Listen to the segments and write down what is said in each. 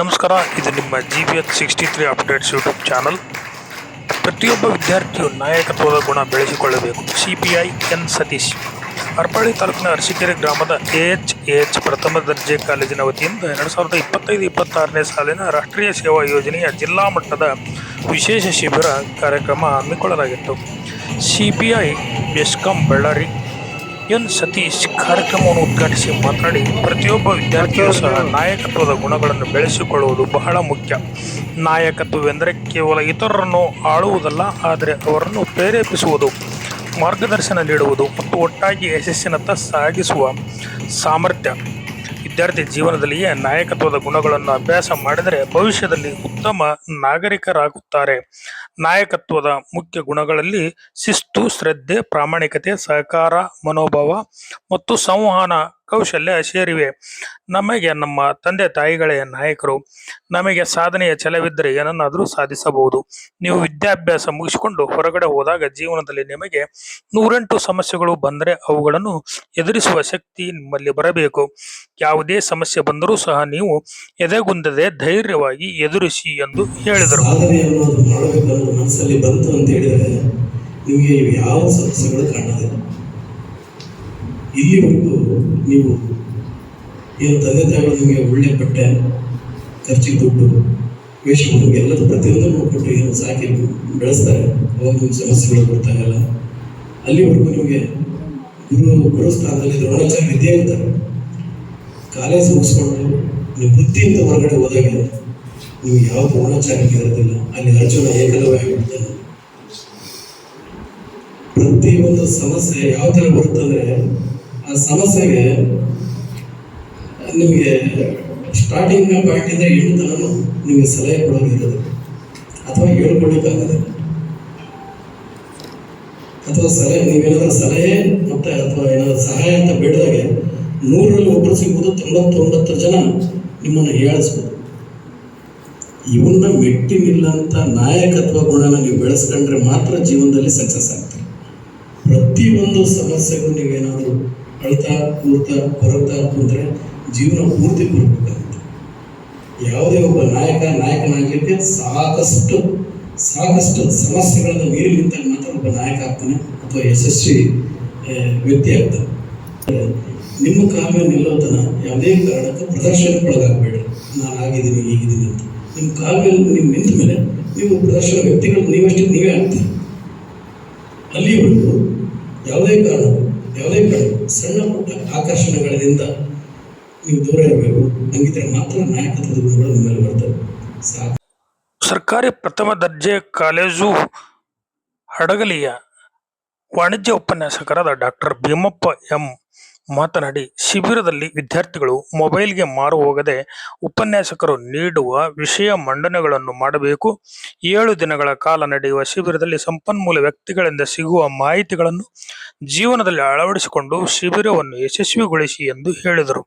ನಮಸ್ಕಾರ, ಇದು ನಿಮ್ಮ GBH63 ಅಪ್ಡೇಟ್ಸ್ ಯೂಟ್ಯೂಬ್ ಚಾನಲ್. ಪ್ರತಿಯೊಬ್ಬ ವಿದ್ಯಾರ್ಥಿಯು ನಾಯಕತ್ವದ ಗುಣ ಬೆಳೆಸಿಕೊಳ್ಳಬೇಕು. CPI N Satish. ಹರಪಳ್ಳಿ ತಾಲೂಕಿನ ಅರಸೀಕೆರೆ ಗ್ರಾಮದ AHAH ಪ್ರಥಮ ದರ್ಜೆ ಕಾಲೇಜಿನ ವತಿಯಿಂದ 2025-26ನೇ ಸಾಲಿನ ರಾಷ್ಟ್ರೀಯ ಸೇವಾ ಯೋಜನೆಯ ಜಿಲ್ಲಾ ಮಟ್ಟದ ವಿಶೇಷ ಶಿಬಿರ ಕಾರ್ಯಕ್ರಮ ಹಮ್ಮಿಕೊಳ್ಳಲಾಗಿತ್ತು. CPI ಬೆಸ್ಕಾಂ ಬಳ್ಳಾರಿ ಎನ್ ಸತೀಶ್ ಕಾರ್ಯಕ್ರಮವನ್ನು ಉದ್ಘಾಟಿಸಿ ಮಾತನಾಡಿ, ಪ್ರತಿಯೊಬ್ಬ ವಿದ್ಯಾರ್ಥಿಯೂ ಸಹ ನಾಯಕತ್ವದ ಗುಣಗಳನ್ನು ಬೆಳೆಸಿಕೊಳ್ಳುವುದು ಬಹಳ ಮುಖ್ಯ. ನಾಯಕತ್ವವೆಂದರೆ ಕೇವಲ ಇತರರನ್ನು ಆಳುವುದಲ್ಲ, ಆದರೆ ಅವರನ್ನು ಪ್ರೇರೇಪಿಸುವುದು, ಮಾರ್ಗದರ್ಶನ ನೀಡುವುದು ಮತ್ತು ಒಟ್ಟಾಗಿ ಯಶಸ್ಸಿನತ್ತ ಸಾಗಿಸುವ ಸಾಮರ್ಥ್ಯ. ವಿದ್ಯಾರ್ಥಿ ಜೀವನದಲ್ಲಿಯೇ ನಾಯಕತ್ವದ ಗುಣಗಳನ್ನು ಅಭ್ಯಾಸ ಮಾಡಿದರೆ ಭವಿಷ್ಯದಲ್ಲಿ ಉತ್ತಮ ನಾಗರಿಕರಾಗುತ್ತಾರೆ. ನಾಯಕತ್ವದ ಮುಖ್ಯ ಗುಣಗಳಲ್ಲಿ ಶಿಸ್ತು, ಶ್ರದ್ಧೆ, ಪ್ರಾಮಾಣಿಕತೆ, ಸಹಕಾರ ಮನೋಭಾವ ಮತ್ತು ಸಂವಹನ ಕೌಶಲ್ಯ ಸೇರಿವೆ. ನಮಗೆ ನಮ್ಮ ತಂದೆ ತಾಯಿಗಳೇ ನಾಯಕರು. ನಮಗೆ ಸಾಧನೆಯ ಛಲವಿದ್ದರೆ ಏನನ್ನಾದರೂ ಸಾಧಿಸಬಹುದು. ನೀವು ವಿದ್ಯಾಭ್ಯಾಸ ಮುಗಿಸಿಕೊಂಡು ಹೊರಗಡೆ ಹೋದಾಗ ಜೀವನದಲ್ಲಿ ನಿಮಗೆ 108 ಸಮಸ್ಯೆಗಳು ಬಂದರೆ ಅವುಗಳನ್ನು ಎದುರಿಸುವ ಶಕ್ತಿ ನಿಮ್ಮಲ್ಲಿ ಬರಬೇಕು. ಯಾವುದೇ ಸಮಸ್ಯೆ ಬಂದರೂ ಸಹ ನೀವು ಎದೆಗುಂದದೆ ಧೈರ್ಯವಾಗಿ ಎದುರಿಸಿ ಎಂದು ಹೇಳಿದರು. ಮನಸ್ಸಲ್ಲಿ ಬಂತು ಅಂತ ಹೇಳಿದರೆ ನಿಮಗೆ ಯಾವ ಸಮಸ್ಯೆಗಳು ಕಾಣೋದಿಲ್ಲ. ಇಲ್ಲಿವರೆಗೂ ನೀವು ಏನು ತಂದೆ ತಾಯಿಗಳು ನಿಮಗೆ ಒಳ್ಳೆ ಬಟ್ಟೆ, ಖರ್ಚಿಗೆ ದುಡ್ಡು, ವೇಷಗಳು ಎಲ್ಲದೂ ಪ್ರತಿಯೊಂದನ್ನು ಕೊಟ್ಟು ಏನು ಸಾಕಿ ಬೆಳೆಸ್ತಾರೆ. ಅವಾಗ ನಿಮ್ಗೆ ಸಮಸ್ಯೆಗಳು ಗೊತ್ತಾಗಲ್ಲ. ಅಲ್ಲಿವರೆಗೂ ನಿಮಗೆ ಗುರುಸ್ಥಾನದಲ್ಲಿ ದ್ರೋಣಾಚಾರ್ಯ ವಿದ್ಯೆ ಇರ್ತಾರೆ. ಕಾಲೇಜ್ ಮುಗಿಸ್ಕೊಂಡು ನೀವು ಬುದ್ಧಿಯಿಂದ ಹೊರಗಡೆ ಹೋದಾಗ ನೀವು ಯಾವ ದ್ರೋಣಾಚಾರ್ಯಕ್ಕೆ ಇರೋದಿಲ್ಲ. ಅಲ್ಲಿ ಅರ್ಜುನ ಏಕಲವ್ಯ ಆಗಿಬಿಡ್ತಾನೆ. ಪ್ರತಿಯೊಂದು ಸಮಸ್ಯೆ ಯಾವ ಥರ ಬರುತ್ತಂದ್ರೆ ಆ ಸಮಸ್ಯೆಗೆ ನಿಮಗೆ ಸ್ಟಾರ್ಟಿಂಗ್ ಪಾಯಿಂಟಿಂದ ಎಂಟು ನಿಮಗೆ ಸಲಹೆ ಕೊಡೋದಿರೋದು ಅಥವಾ ಹೇಳ್ಕೊಡೋಕ್ಕಾಗದೆ, ಅಥವಾ ಸಲಹೆ ನೀವೇನಾದ್ರೂ ಸಲಹೆ ಮತ್ತೆ ಅಥವಾ ಏನಾದ್ರು ಸಹಾಯ ಅಂತ ಬೇಡದಾಗೆ 100ರಲ್ಲಿ ಒಬ್ಬರು ಸಿಗ್ಬೋದು, 99 ಜನ ನಿಮ್ಮನ್ನು ಹೇಳಿಸ್ಬೋದು. ಇವನ್ನ ಮೆಟ್ಟಿ ನಿಲ್ಲಂತ ನಾಯಕತ್ವ ಗುಣನ ನೀವು ಬೆಳೆಸ್ಕೊಂಡ್ರೆ ಮಾತ್ರ ಜೀವನದಲ್ಲಿ ಸಕ್ಸಸ್ ಆಗ್ತಾರೆ. ಪ್ರತಿಯೊಂದು ಸಮಸ್ಯೆಗೂ ನೀವೇನಾದರೂ ಅಳ್ತಾ ಕೂರ್ತಾ ಕೊರಗ್ತಾ ಕೂತ್ರೆ ಜೀವನ ಪೂರ್ತಿ ಕೂರ್ಬೇಕಾಗುತ್ತೆ. ಯಾವುದೇ ಒಬ್ಬ ನಾಯಕನಾಗಲಿಕ್ಕೆ ಸಾಕಷ್ಟು ಸಮಸ್ಯೆಗಳನ್ನು ಮೀರಿ ನಿಂತಾಗ ಮಾತ್ರ ಒಬ್ಬ ನಾಯಕ ಆಗ್ತಾನೆ ಅಥವಾ ಯಶಸ್ವಿ ವ್ಯಕ್ತಿ ಆಗ್ತಾನೆ. ನಿಮ್ಮ ಕಾಲ ಮೇಲೆ ನಿಲ್ಲೋತನ ಯಾವುದೇ ಕಾರಣಕ್ಕೂ ಪ್ರದರ್ಶನಕ್ಕೊಳಗಾಗಬೇಡಿ. ನಾನು ಆಗಿದ್ದೀನಿ ಹೀಗಿದ್ದೀನಿ ಅಂತ. ನಿಮ್ಮ ಕಾಲ ಮೇಲೆ ನೀವು ನಿಂತ ಮೇಲೆ ನೀವು ಪ್ರದರ್ಶನ ವ್ಯಕ್ತಿಗಳು ನೀವೇ ಆಗ್ತೀರಿ. ಅಲ್ಲಿವರೆಗೂ ಯಾವುದೇ ಕಾರಣ ಸಣ್ಣ ಪುಟ್ಟ ಆಕರ್ಷಣೆಗಳಿಂದ ನೀವು ದೂರ ಇರಬೇಕು. ಹಂಗಿದ್ರೆ ಮಾತ್ರ ನಾಯಕತ್ವದ ಗುಣಗಳು ನಿಮ್ಮಲ್ಲಿ ಬರ್ತವೆ. ಸರ್ಕಾರಿ ಪ್ರಥಮ ದರ್ಜೆ ಕಾಲೇಜು ಹಡಗಲಿಯ ವಾಣಿಜ್ಯ ಉಪನ್ಯಾಸಕರಾದ ಡಾಕ್ಟರ್ ಭೀಮಪ್ಪ ಎಂ ಮಾತನಾಡಿ, ಶಿಬಿರದಲ್ಲಿ ವಿದ್ಯಾರ್ಥಿಗಳು ಮೊಬೈಲ್ಗೆ ಮಾರು ಹೋಗದೆ ಉಪನ್ಯಾಸಕರು ನೀಡುವ ವಿಷಯ ಮಂಡನೆಗಳನ್ನು ಮಾಡಬೇಕು. 7 ದಿನಗಳ ಕಾಲ ನಡೆಯುವ ಶಿಬಿರದಲ್ಲಿ ಸಂಪನ್ಮೂಲ ವ್ಯಕ್ತಿಗಳಿಂದ ಸಿಗುವ ಮಾಹಿತಿಗಳನ್ನು ಜೀವನದಲ್ಲಿ ಅಳವಡಿಸಿಕೊಂಡು ಶಿಬಿರವನ್ನು ಯಶಸ್ವಿಗೊಳಿಸಿ ಎಂದು ಹೇಳಿದರು.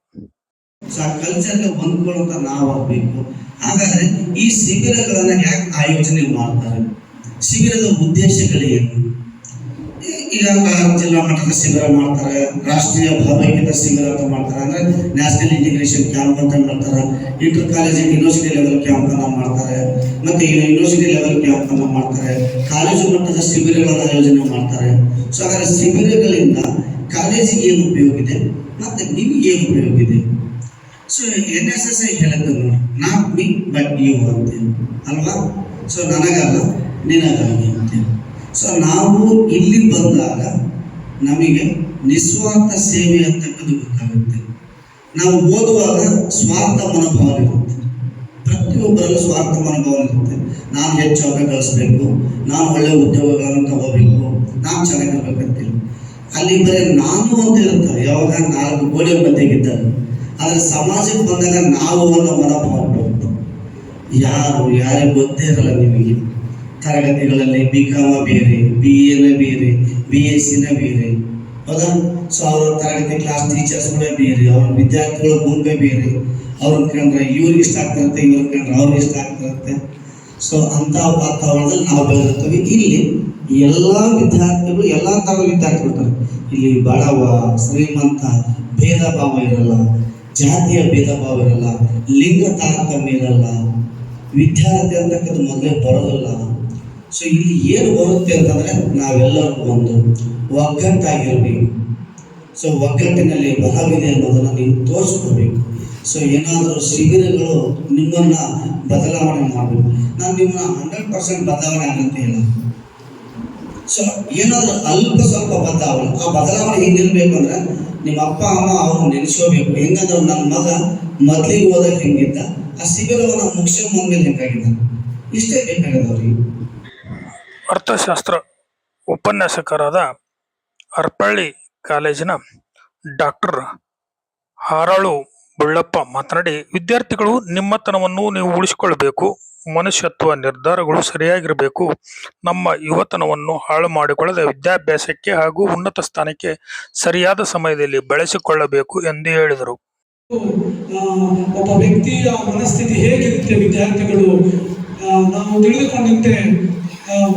ಕಲ್ಚರ್ಗೆ ಹೊಂದ್ಕೊಳ್ಳುವಂತ ನಾವಾಗಬೇಕು. ಹಾಗಾದ್ರೆ ಈ ಶಿಬಿರಗಳನ್ನ ಯಾಕೆ ಆಯೋಜನೆ ಮಾಡ್ತಾರೆ? ಶಿಬಿರದ ಉದ್ದೇಶಗಳೇನು? ಈಗ ಜಿಲ್ಲಾ ಮಟ್ಟದ ಶಿಬಿರ ಮಾಡ್ತಾರೆ, ರಾಷ್ಟ್ರೀಯ ಭಾವೈಕ್ಯತಾ ಶಿಬಿರ ಅಂತ ಮಾಡ್ತಾರೆ, ಅಂದ್ರೆ ನ್ಯಾಷನಲ್ ಇಂಟಿಗ್ರೇಷನ್ ಕ್ಯಾಂಪ್ ಅಂತ ಮಾಡ್ತಾರೆ, inter college university level camp ಅನ್ನ ಮಾಡ್ತಾರೆ, ಮತ್ತೆ ಯೂನಿವರ್ಸಿಟಿ ಲೆವೆಲ್ ಕ್ಯಾಂಪ್ ಅನ್ನ ಮಾಡ್ತಾರೆ, ಕಾಲೇಜು ಮಟ್ಟದ ಶಿಬಿರಗಳನ್ನು ಆಯೋಜನೆ ಮಾಡ್ತಾರೆ. ಸೊ ಹಾಗಾದ್ರೆ ಶಿಬಿರಗಳಿಂದ ಕಾಲೇಜಿಗೆ ಏನು ಉಪಯೋಗ ಇದೆ ಮತ್ತೆ ನಿಮ್ಗೆ ಏನು ಉಪಯೋಗ ಇದೆ? ಸೊ NSSI ಹೇಳಕ್ಕೆ ನೋಡಿ, ನಾಟ್ ಮೀ ಬಟ್ ಯು ಅಂತ ಅಲ್ವಾ? ಸೊ ನನಗಲ್ಲ ನಿನಗಾಗಿ ಅಂತ. ಸೊ ನಾವು ಇಲ್ಲಿ ಬಂದಾಗ ನಮಗೆ ನಿಸ್ವಾರ್ಥ ಸೇವೆ ಅಂತಕ್ಕದ್ದು ಗೊತ್ತಾಗುತ್ತೆ. ನಾವು ಓದುವಾಗ ಸ್ವಾರ್ಥ ಮನೋಭಾವ ಇರುತ್ತೆ. ಪ್ರತಿಯೊಬ್ಬರಲ್ಲೂ ಸ್ವಾರ್ಥ ಮನೋಭಾವ ಇರುತ್ತೆ. ನಾನು ಹೆಚ್ಚು ಅಂಕ ಗಳಿಸ್ಬೇಕು, ನಾನು ಒಳ್ಳೆ ಉದ್ಯೋಗಗಳನ್ನು ತಗೋಬೇಕು, ನಾನು ಚೆನ್ನಾಗಿರ್ಬೇಕಂತೇಳಿ ಅಲ್ಲಿ ಬರೀ ನಾನು ಅಂತ ಇರ್ತಾರೆ. ಯಾವಾಗ 4 ಗೋಡೆ ಮಧ್ಯೆಗಿದ್ದಾಗ. ಆದರೆ ಸಮಾಜಕ್ಕೆ ಬಂದಾಗ ನಾವು ಅನ್ನೋ ಮನೋಭಾವ ಬರುತ್ತೆ. ಯಾರಿಗೆ ಗೊತ್ತೇ ಇರಲ್ಲ ನಿಮಗೆ. ತರಗತಿಗಳಲ್ಲಿ BCom ಬೇರೆ, BA ಬೇರೆ, BSc ಬೇರೆ, ಹೌದಾ? ಸೊ ಅವ್ರ ತರಗತಿ ಕ್ಲಾಸ್ ಟೀಚರ್ಸ್ಗಳೇ ಬೇರೆ, ಅವ್ರ ವಿದ್ಯಾರ್ಥಿಗಳ ಗುಂಪೇ ಬೇರೆ. ಅವ್ರನ್ನ ಕಂಡ್ರೆ ಇವ್ರಿಗೆ ಇಷ್ಟ ಆಗ್ತಿರುತ್ತೆ, ಇವ್ರಿಗೆ ಕಂಡ್ರೆ ಅವ್ರಿಗೆ ಇಷ್ಟ ಆಗ್ತಿರುತ್ತೆ. ಸೊ ಅಂಥ ವಾತಾವರಣದಲ್ಲಿ ನಾವು ಬೆಳೆದಿರ್ತೀವಿ. ಇಲ್ಲಿ ಎಲ್ಲ ವಿದ್ಯಾರ್ಥಿಗಳು ಎಲ್ಲ ಥರದ ವಿದ್ಯಾರ್ಥಿಗಳು ಇರ್ತಾರೆ. ಇಲ್ಲಿ ಬಡವ ಶ್ರೀಮಂತ ಭೇದ ಭಾವ ಇರಲ್ಲ. ಜಾತಿಯ ಭೇದ ಭಾವ ಇರಲ್ಲ, ಲಿಂಗ ತಾರತಮ್ಯ ಇರಲ್ಲ, ವಿದ್ಯಾರ್ಥಿ ಅಂತಕ್ಕದ್ದು ಮೊದಲೇ ಬರೋದಿಲ್ಲ. ಸೊ ಇಲ್ಲಿ ಏನು ಬರುತ್ತೆ ಅಂತಂದರೆ ನಾವೆಲ್ಲರೂ ಒಂದು ಒಗ್ಗಟ್ಟಾಗಿರ್ಬೇಕು. ಸೊ ಒಗ್ಗಟ್ಟಿನಲ್ಲಿ ಬಲವಿದೆ ಅನ್ನೋದನ್ನು ನೀವು ತೋರಿಸ್ಕೊಡ್ಬೇಕು. ಸೊ ಏನಾದರೂ ಶಿಬಿರಗಳು ನಿಮ್ಮನ್ನು ಬದಲಾವಣೆ ಮಾಡಬೇಕು. ನಾನು ನಿಮ್ಮನ್ನ 100% ಬದಲಾವಣೆ ಆಗಂತ ಇಲ್ಲ. ಸೊ ಏನಾದರೂ ಅಲ್ಪ ಸ್ವಲ್ಪ ಬದಲಾವಣೆ, ಆ ಬದಲಾವಣೆ ಹೆಂಗಿರ್ಬೇಕು ಅಂದರೆ ನಿಮ್ಮ ಅಪ್ಪ ಅಮ್ಮ ಅವ್ರು ನೆನೆಸ್ಕೋಬೇಕು. ಹೆಂಗಂದ್ರೆ ನನ್ನ ಮಗ ಮೊದಲಿಗೆ ಹೋದಾಗ ಹೆಂಗಿದ್ದ, ಆ ಶಿಬಿರವನ್ನು ಮುಗಿಸೋ ಮುಂದೆ ಹೆಂಗಾಗಿದ್ದ, ಇಷ್ಟೇ ಬೇಕಾಗದವ್ರಿಗೆ. ಅರ್ಥಶಾಸ್ತ್ರ ಉಪನ್ಯಾಸಕರಾದ ಹರಪಳ್ಳಿ ಕಾಲೇಜಿನ ಡಾಕ್ಟರ್ ಹಾರಾಳು ಬುಳ್ಳಪ್ಪ ಮಾತನಾಡಿ, ವಿದ್ಯಾರ್ಥಿಗಳು ನಿಮ್ಮತನವನ್ನು ನೀವು ಉಳಿಸಿಕೊಳ್ಳಬೇಕು. ಮನುಷ್ಯತ್ವ ನಿರ್ಧಾರಗಳು ಸರಿಯಾಗಿರಬೇಕು. ನಮ್ಮ ಯುವತನವನ್ನು ಹಾಳು ಮಾಡಿಕೊಳ್ಳದೆ ವಿದ್ಯಾಭ್ಯಾಸಕ್ಕೆ ಹಾಗೂ ಉನ್ನತ ಸ್ಥಾನಕ್ಕೆ ಸರಿಯಾದ ಸಮಯದಲ್ಲಿ ಬಳಸಿಕೊಳ್ಳಬೇಕು ಎಂದು ಹೇಳಿದರು. ಒಬ್ಬ ವ್ಯಕ್ತಿಯ ಮನಸ್ಥಿತಿ ಹೇಗಿರುತ್ತೆ ವಿದ್ಯಾರ್ಥಿಗಳು ನಾವು ತಿಳಿದುಕೊಂಡಂತೆ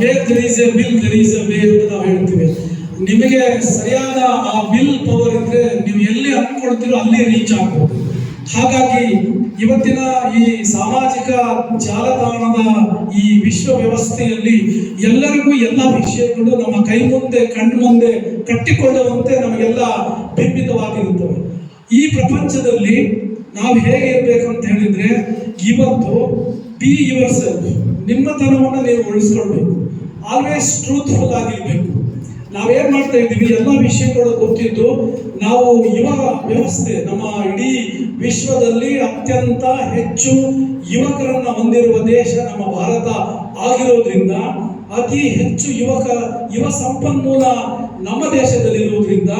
where there is a will there is a way ಅಂತ ನಾವು ಹೇಳ್ತೀವಿ. ನಿಮಗೆ ಸರಿಯಾದ ಆ ವಿಲ್ ಪವರ್ ಇದ್ರೆ ನೀವು ಎಲ್ಲಿ ಅಂದ್ಕೊಳ್ತೀರೋ ಅಲ್ಲಿ ರೀಚ್ ಆಗ್ಬೋದು. ಹಾಗಾಗಿ ಇವತ್ತಿನ ಈ ಸಾಮಾಜಿಕ ಜಾಲತಾಣದ ಈ ವಿಶ್ವ ವ್ಯವಸ್ಥೆಯಲ್ಲಿ ಎಲ್ಲರಿಗೂ ಎಲ್ಲ ವಿಷಯಗಳು ನಮ್ಮ ಕೈ ಮುಂದೆ ಕಣ್ಣು ಮುಂದೆ ಕಟ್ಟಿಕೊಳ್ಳುವಂತೆ ನಮಗೆಲ್ಲ ಬಿಂಬಿತವಾಗಿರುತ್ತವೆ. ಈ ಪ್ರಪಂಚದಲ್ಲಿ ನಾವು ಹೇಗೆ ಇರಬೇಕು ಅಂತ ಹೇಳಿದ್ರೆ, ಇವತ್ತು ಬಿ ಯುವರ್ ಸೆಲ್ಫ್, ನಿಮ್ಮತನವನ್ನು ನೀವು ಉಳಿಸ್ಕೊಳ್ಬೇಕು. ಆಲ್ವೇಸ್ ಟ್ರೂತ್ಫುಲ್ ಆಗಿರ್ಬೇಕು. ನಾವೇನ್ ಮಾಡ್ತಾ ಇದ್ದೀವಿ, ಎಲ್ಲ ವಿಷಯಗಳು ಗೊತ್ತಿದ್ದು ನಾವು ಯುವ ವ್ಯವಸ್ಥೆ, ನಮ್ಮ ಇಡೀ ವಿಶ್ವದಲ್ಲಿ ಅತ್ಯಂತ ಹೆಚ್ಚು ಯುವಕರನ್ನ ಹೊಂದಿರುವ ದೇಶ ನಮ್ಮ ಭಾರತ ಆಗಿರೋದ್ರಿಂದ, ಅತಿ ಹೆಚ್ಚು ಯುವ ಸಂಪನ್ಮೂಲ ನಮ್ಮ ದೇಶದಲ್ಲಿರುವುದರಿಂದ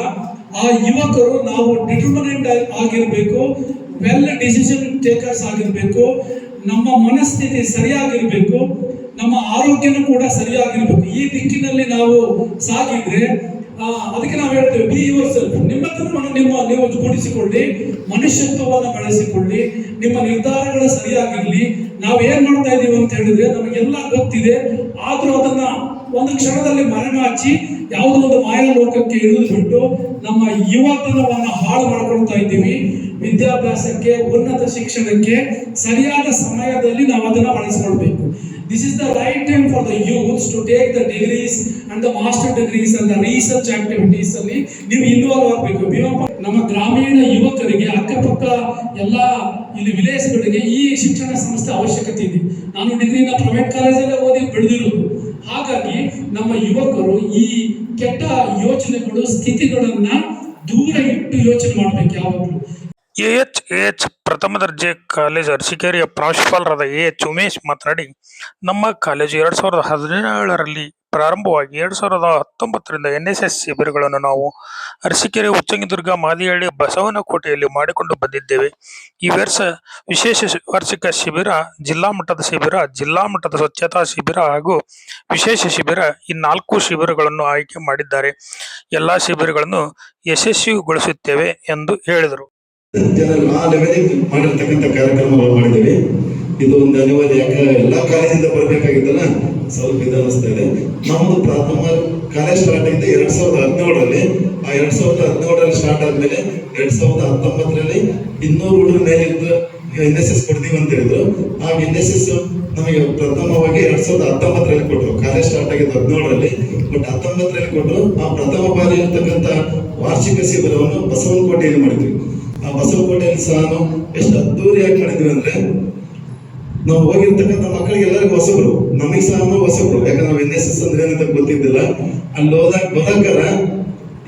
ಆ ಯುವಕರು ನಾವು ಡಿಟರ್ಮಿನೆಂಟ್ ಆಗಿರಬೇಕು, ವೆಲ್ ಡಿಸಿಷನ್ ಟೇಕರ್ಸ್ ಆಗಿರಬೇಕು, ನಮ್ಮ ಮನಸ್ಥಿತಿ ಸರಿಯಾಗಿರ್ಬೇಕು, ನಮ್ಮ ಆರೋಗ್ಯನೂ ಕೂಡ ಸರಿಯಾಗಿರ್ಬೇಕು. ಈ ದಿಕ್ಕಿನಲ್ಲಿ ನಾವು ಸಾಗಿದ್ರೆ ಅದಕ್ಕೆ ನಾವು ಹೇಳ್ತೇವೆ ಬಿ ಯುವರ್ ಸೆಲ್ಫ್. ನಿಮ್ಮತನವನ್ನು ನೀವು ಕೂಡಿಸಿಕೊಳ್ಳಿ, ಮನುಷ್ಯತ್ವವನ್ನು ಬೆಳೆಸಿಕೊಳ್ಳಿ, ನಿಮ್ಮ ನಿರ್ಧಾರಗಳು ಸರಿಯಾಗಿರ್ಲಿ. ನಾವು ಏನ್ ಮಾಡ್ತಾ ಇದೀವಿ ಅಂತ ಹೇಳಿದ್ರೆ ನಮಗೆಲ್ಲ ಗೊತ್ತಿದೆ, ಆದ್ರೂ ಅದನ್ನ ಒಂದು ಕ್ಷಣದಲ್ಲಿ ಮರೆಮಾಚಿ ಯಾವುದೋ ಒಂದು ಮಾಯ ಲೋಕಕ್ಕೆ ಇಳಿದು ಬಿಟ್ಟು ನಮ್ಮ ಯುವತನವನ್ನು ಹಾಳು ಮಾಡ್ಕೊಳ್ತಾ ಇದ್ದೀವಿ. ವಿದ್ಯಾಭ್ಯಾಸಕ್ಕೆ, ಉನ್ನತ ಶಿಕ್ಷಣಕ್ಕೆ ಸರಿಯಾದ ಸಮಯದಲ್ಲಿ ನಾವು ಅದನ್ನ ಬಳಸಿಕೊಳ್ಬೇಕು. This is the right time for the youths to take the degrees and the master degrees and the research activities ಅಲ್ಲಿ ನೀವು ಇನ್ವಾಲ್ವ್ ಆಗಬೇಕು. ನಮ್ಮ ಗ್ರಾಮೀಣ ಯುವಕರಿಗೆ, ಅಕ್ಕಪಕ್ಕ ಎಲ್ಲ ಇಲ್ಲಿ ವಿಲೇಜ್ಗಳಿಗೆ ಈ ಶಿಕ್ಷಣ ಸಂಸ್ಥೆ ಅವಶ್ಯಕತೆ ಇದೆ. ನಾನು ಡಿಗ್ರಿನ ಪ್ರೈವೇಟ್ ಕಾಲೇಜಲ್ಲೇ ಓದಿ ಬೆಳೆದಿರೋದು. ಹಾಗಾಗಿ ನಮ್ಮ ಯುವಕರು ಈ ಕೆಟ್ಟ ಯೋಚನೆಗಳು, ಸ್ಥಿತಿಗಳನ್ನ ದೂರ ಇಟ್ಟು ಯೋಚನೆ ಮಾಡಬೇಕು ಯಾವಾಗಲೂ. ಎಎಚ್ ಪ್ರಥಮ ದರ್ಜೆ ಕಾಲೇಜು ಅರಸೀಕೆರೆಯ ಪ್ರಾಂಶುಪಾಲರಾದ ಎಎಚ್ ಉಮೇಶ್ ಮಾತನಾಡಿ, ನಮ್ಮ ಕಾಲೇಜು 2017ರಲ್ಲಿ ಪ್ರಾರಂಭವಾಗಿ 2019ರಿಂದ NSS ಶಿಬಿರಗಳನ್ನು ನಾವು ಅರಸೀಕೆರೆ, ಉಚ್ಚಂಗಿದುರ್ಗ, ಮಾದಿಹಳ್ಳಿ, ಬಸವನಕೋಟೆಯಲ್ಲಿ ಮಾಡಿಕೊಂಡು ಬಂದಿದ್ದೇವೆ. ಈ ವರ್ಷ ವಿಶೇಷ ವಾರ್ಷಿಕ ಶಿಬಿರ, ಜಿಲ್ಲಾ ಮಟ್ಟದ ಶಿಬಿರ, ಜಿಲ್ಲಾ ಮಟ್ಟದ ಸ್ವಚ್ಛತಾ ಶಿಬಿರ ಹಾಗೂ ವಿಶೇಷ ಶಿಬಿರ, ಈ 4 ಶಿಬಿರಗಳನ್ನು ಆಯ್ಕೆ ಮಾಡಿದ್ದಾರೆ. ಎಲ್ಲಾ ಶಿಬಿರಗಳನ್ನು ಯಶಸ್ವಿಗೊಳಿಸುತ್ತೇವೆ ಎಂದು ಹೇಳಿದರು. ಜನರು ಆ ಲೆವೆಲಿಗೆ ಮಾಡಿರ್ತಕ್ಕಂಥ ಕಾರ್ಯಕ್ರಮಗಳು ಮಾಡಿದ್ದೇವೆ. ಇದು ಒಂದು ಅನಿವಾರ್ಯ, ಯಾಕೆ ಎಲ್ಲ ಕಾಲೇಜಿಂದ ಬರಬೇಕಾಗಿದ್ದಲ್ಲ, ಸ್ವಲ್ಪ ಇದು ಅನಿಸ್ತಾ ಇದೆ. ನಮ್ಮದು ಪ್ರಥಮ ಕಾಲೇಜ್ ಸ್ಟಾರ್ಟ್ ಆಗಿದೆ 2017ರಲ್ಲಿ. ಆ 2017ರಲ್ಲಿ ಸ್ಟಾರ್ಟ್ ಆದ್ಮೇಲೆ 2019ರಲ್ಲಿ 200 ಹುಡುಗರ ಮೇಲೆ NSS ಕೊಡ್ತೀವಿ ಅಂತ ಹೇಳಿದ್ರು. ಆ NSS ನಮಗೆ ಪ್ರಥಮವಾಗಿ 2019ರಲ್ಲಿ ಕೊಟ್ಟರು. ಕಾಲೇಜ್ ಸ್ಟಾರ್ಟ್ ಆಗಿದ್ದು 17ರಲ್ಲಿ, ಬಟ್ 19ರಲ್ಲಿ ಕೊಟ್ಟರು. ಆ ಪ್ರಥಮ ಬಾರಿ ಇರ್ತಕ್ಕಂಥ ವಾರ್ಷಿಕ ಶಿಬಿರವನ್ನು ಬಸವನಕೋಟೆಯಲ್ಲಿ ಮಾಡಿದ್ವಿ. ಆ ಬಸವನಕೋಟೆಯಲ್ಲಿ ಸಹ ನಾವು ಎಷ್ಟು ಅದ್ದೂರಿಯಾಗಿ ಮಾಡಿದ್ವಿ ಅಂದ್ರೆ, ನಾವು ಹೋಗಿರ್ತಕ್ಕಂಥ ಮಕ್ಕಳಿಗೆ ಎಲ್ಲರಿಗೂ ಹೊಸಬ್ರು, ನಮಗೆ ಸಹ ಹೊಸಬ್ರು. ಯಾಕಂದ್ರೆ ನಾವು NSS ಅಂದ್ರೆ ಏನಂತ ಗೊತ್ತಿದ್ದಿಲ್ಲ. ಅಲ್ಲಿ ಹೋದಾಕರ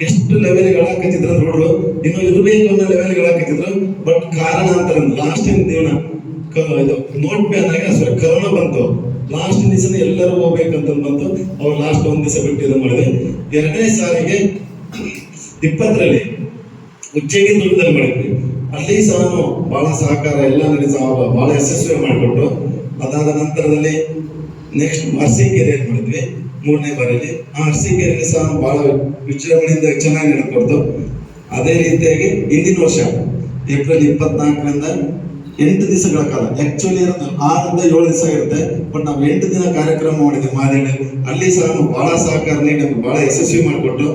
ಎಷ್ಟು ಲೆವೆಲ್ಗಳು ಹಾಕತ್ತಿದ್ರು ನೋಡ್ರು, ಇನ್ನು ಇರಬೇಕು ಅನ್ನೋ ಲೆವೆಲ್ಗಳು ಹಾಕತ್ತಿದ್ರು. ಬಟ್ ಕಾರಣ ಅಂತಾರೆ, ಲಾಸ್ಟ್ ದಿನ ಇದು ನೋಟ್ ಬ್ಯಾನ್ ಆಗಿ ಕರೋನಾ ಬಂತು. ಲಾಸ್ಟ್ ದಿವಸ ಎಲ್ಲರೂ ಹೋಗ್ಬೇಕಂತ ಬಂತು. ಅವ್ರು ಲಾಸ್ಟ್ ಒಂದ್ ದಿವಸ ಬಿಟ್ಟು ಇದು ಮಾಡಿದೆ. 2ನೇ ಸಾರಿಗೆ 20ರಲ್ಲಿ ಉಚ್ಚಂಗಿದುರ್ಗದಲ್ಲಿ ಮಾಡಿದ್ವಿ. ಅಲ್ಲಿ ಸಹ ಬಹಳ ಸಹಕಾರ ಎಲ್ಲ ನಡೆಸ ಬಹಳ ಯಶಸ್ವಿ ಮಾಡಿಕೊಟ್ರು. ಅದಾದ ನಂತರದಲ್ಲಿ ನೆಕ್ಸ್ಟ್ ಅರಸೀಕೆರೆಯಲ್ಲಿ ಮಾಡಿದ್ವಿ 3ನೇ ಬಾರಿಯಲ್ಲಿ. ಆ ಅರಸೀಕೆರೆಯಲ್ಲಿ ಸಹ ಬಹಳ ವಿಜೃಂಭಣೆಯಿಂದ ಚೆನ್ನಾಗಿ ನಡೆಕೊಡ್ತು. ಅದೇ ರೀತಿಯಾಗಿ ಹಿಂದಿನ ವರ್ಷ ಏಪ್ರಿಲ್ 24ರಿಂದ 8 ದಿವಸಗಳ ಕಾಲ, ಆಕ್ಚುಲಿ 6ರಿಂದ 7 ದಿವಸ ಇರುತ್ತೆ, ಬಟ್ ನಾವು 8 ದಿನ ಕಾರ್ಯಕ್ರಮ ಮಾಡಿದ್ವಿ ಮಾದೇಳಿ. ಅಲ್ಲಿ ಸಹ ಬಹಳ ಸಹಕಾರ ನೀಡಿ ಬಹಳ ಯಶಸ್ವಿ ಮಾಡಿಕೊಟ್ಟು.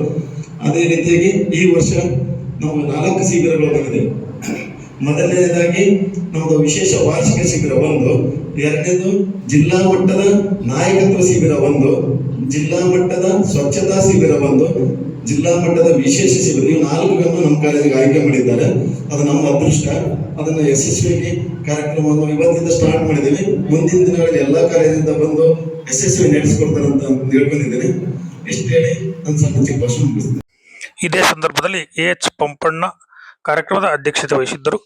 ಅದೇ ರೀತಿಯಾಗಿ ಈ ವರ್ಷ ನಾವು 4 ಶಿಬಿರಗಳು ಬಂದಿದೆ. ಮೊದಲನೇದಾಗಿ ನಮ್ಮದು ವಿಶೇಷ ವಾರ್ಷಿಕ ಶಿಬಿರ 1, ಎರಡನೇದು ಜಿಲ್ಲಾ ಮಟ್ಟದ ನಾಯಕತ್ವ ಶಿಬಿರ 1, ಜಿಲ್ಲಾ ಮಟ್ಟದ ಸ್ವಚ್ಛತಾ ಶಿಬಿರ 1, ಜಿಲ್ಲಾ ಮಟ್ಟದ ವಿಶೇಷ ಶಿಬಿರ. ಇವು 4 ನಮ್ಮ ಕಾಲೇಜಿಗೆ ಆಯ್ಕೆ ಮಾಡಿದ್ದಾರೆ. ಅದು ನಮ್ಮ ಅದೃಷ್ಟ. ಅದನ್ನು ಯಶಸ್ವಿಯಾಗಿ ಕಾರ್ಯಕ್ರಮವನ್ನು ಇವತ್ತಿಂದ ಸ್ಟಾರ್ಟ್ ಮಾಡಿದ್ದೀವಿ. ಮುಂದಿನ ದಿನಗಳಲ್ಲಿ ಎಲ್ಲಾ ಕಾಲೇಜಿಂದ ಬಂದು ಯಶಸ್ವಿ ನಡೆಸಿಕೊಡ್ತಾರೆ ಅಂತ ಹೇಳ್ಕೊಂಡಿದ್ದೇನೆ. ಎಷ್ಟು ಹೇಳಿ ನನ್ನ ಸಣ್ಣ ಚಿಕ್ಕ ಭಾಷಣ ಮುಗಿಸ್ತೇನೆ. ಇದೇ ಸಂದರ್ಭದಲ್ಲಿ ಎಚ್ ಪಂಪಣ್ಣ ಕಾರ್ಯಕ್ರಮದ ಅಧ್ಯಕ್ಷತೆ ವಹಿಸಿದ್ದರು.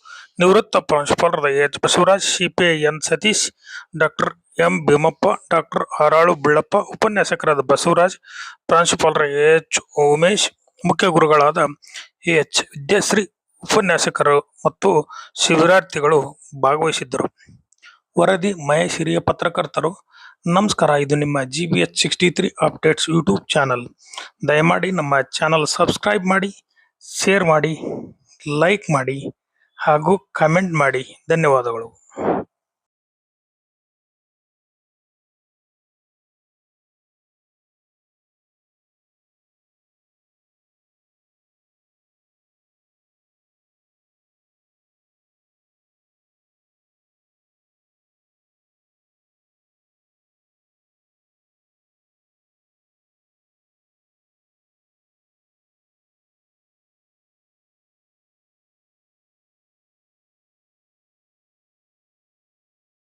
ನಿವೃತ್ತ ಪ್ರಾಂಶುಪಾಲರಾದ H Basavaraj, CPI N Satish, doctor M Bheemappa, doctor Aralu Bullappa, ಉಪನ್ಯಾಸಕರಾದ ಬಸವರಾಜ್, ಪ್ರಾಂಶುಪಾಲರ ಎಚ್ ಉಮೇಶ್, ಮುಖ್ಯ ಗುರುಗಳಾದ ಎಚ್ ವಿದ್ಯಾಶ್ರೀ, ಉಪನ್ಯಾಸಕರು ಮತ್ತು ಶಿಬಿರಾರ್ಥಿಗಳು ಭಾಗವಹಿಸಿದ್ದರು. ವರದಿ ಮಹೇಶ್, ಹಿರಿಯ ಪತ್ರಕರ್ತರು. ನಮಸ್ಕಾರ. ಇದು ನಿಮ್ಮ GBH 63 ಅಪ್ಡೇಟ್ಸ್ ಯೂಟ್ಯೂಬ್ ಚಾನಲ್. ದಯಮಾಡಿ ನಮ್ಮ ಚಾನಲ್ ಸಬ್ಸ್ಕ್ರೈಬ್ ಮಾಡಿ, ಶೇರ್ ಮಾಡಿ, ಲೈಕ್ ಮಾಡಿ ಹಾಗೂ ಕಮೆಂಟ್ ಮಾಡಿ. ಧನ್ಯವಾದಗಳು.